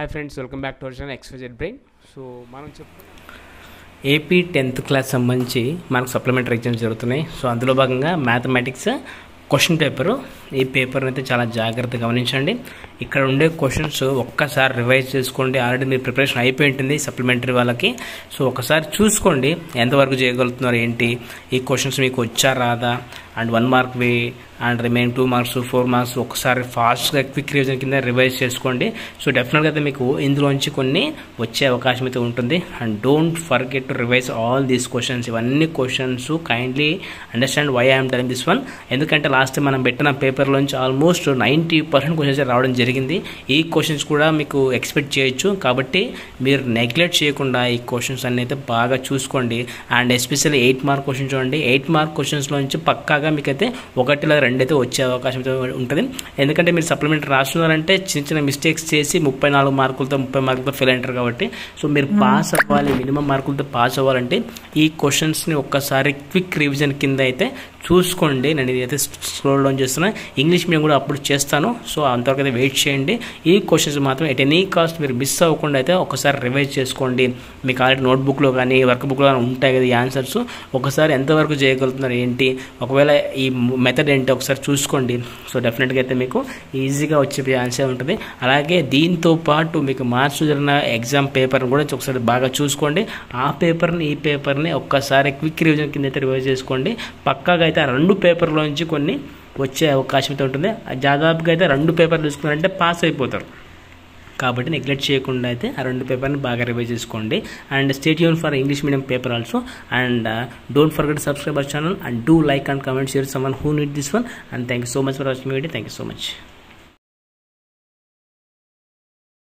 Hi friends, welcome back to our channel XYZ brain. So మనం AP 10th class సంబంధించి మనకు supplementary exams జరుగుతున్నాయి. So అందులో భాగంగా మ్యాథమెటిక్స్ క్వశ్చన్ పేపరు, ఈ పేపర్ని అయితే చాలా జాగ్రత్తగా గమనించండి. ఇక్కడ ఉండే క్వశ్చన్స్ ఒక్కసారి రివైజ్ చేసుకోండి. ఆల్రెడీ మీరు ప్రిపరేషన్ అయిపోయి ఉంటుంది సప్లిమెంటరీ వాళ్ళకి. సో ఒకసారి చూసుకోండి ఎంతవరకు చేయగలుగుతున్నారు, ఏంటి ఈ క్వశ్చన్స్ మీకు వచ్చా రాదా, అండ్ 1 మార్క్ వే అండ్ రిమైనింగ్ 2 మార్క్స్ 4 మార్క్స్ ఒకసారి ఫాస్ట్గా క్విక్ రివిజన్ కింద రివైజ్ చేసుకోండి. సో డెఫినెట్గా అయితే మీకు ఇందులోంచి కొన్ని వచ్చే అవకాశం అయితే ఉంటుంది. And don't forget to revise all these questions. ఇవన్నీ questions kindly understand why I'm telling this one. ఎందుకంటే లాస్ట్ మనం పెట్టిన పేపర్లోంచి ఆల్మోస్ట్ 90% క్వశ్చన్స్ రావడం జరిగింది. ఈ క్వశ్చన్స్ కూడా మీకు ఎక్స్పెక్ట్ చేయొచ్చు. కాబట్టి మీరు నెగ్లెక్ట్ చేయకుండా ఈ క్వశ్చన్స్ అన్ని అయితే బాగా చూసుకోండి. అండ్ ఎస్పెషల్లీ 8 మార్క్ క్వశ్చన్ చూడండి. 8 మార్క్ క్వశ్చన్స్లోంచి పక్కాగా మీకైతే 1 లేదా 2 అయితే వచ్చే అవకాశం అయితే ఉంటుంది. ఎందుకంటే మీరు సప్లిమెంటరీ రాస్తున్నారంటే చిన్న చిన్న మిస్టేక్స్ చేసి 34 మార్కులతో 30 మార్కులతో ఫెయిల్ అంటారు. కాబట్టి సో మీరు పాస్ అవ్వాలి, మినిమం మార్కులతో పాస్ అవ్వాలంటే ఈ క్వశ్చన్స్ని ఒక్కసారి క్విక్ రివిజన్ కింద అయితే చూసుకోండి. నేను ఇది అయితే స్క్రోల్ డౌన్ చేస్తున్నాను. ఇంగ్లీష్ మీడియం కూడా అప్పుడు చేస్తాను. సో అంతవరకు అయితే వెయిట్ చేయండి. ఈ క్వశ్చన్స్ మాత్రం ఎట్ ఎనీ కాస్ట్ మీరు మిస్ అవ్వకుండా అయితే ఒకసారి రివైజ్ చేసుకోండి. మీకు ఆల్రెడీ నోట్బుక్లో కానీ వర్క్ బుక్లో కానీ ఉంటాయి కదా ఈ ఆన్సర్స్. ఒకసారి ఎంతవరకు చేయగలుగుతున్నారు ఏంటి, ఒకవేళ ఈ మెథడ్ ఏంటి ఒకసారి చూసుకోండి. సో డెఫినెట్గా అయితే మీకు ఈజీగా వచ్చే ఆన్సర్ ఉంటుంది. అలాగే దీంతో పాటు మీకు మార్చ్ జరిగిన ఎగ్జామ్ పేపర్ని కూడా ఒకసారి బాగా చూసుకోండి. ఆ పేపర్ని ఈ పేపర్ని ఒక్కసారి క్విక్ రివిజన్ కింద అయితే రివైజ్ చేసుకోండి. పక్కాగా అయితే ఆ 2 పేపర్లోంచి కొన్ని వచ్చే అవకాశం అయితే ఉంటుంది. దాదాపుగా అయితే 2 పేపర్లు తీసుకున్నారంటే పాస్ అయిపోతారు. కాబట్టి నెగ్లెక్ట్ చేయకుండా అయితే ఆ 2 పేపర్ని బాగా రివైజ్ చేసుకోండి. And stay tune for English medium paper also. And don't forget subscribe our channel and do like and comment share someone who need this one. And thank you so much for watching video. Thank you so much.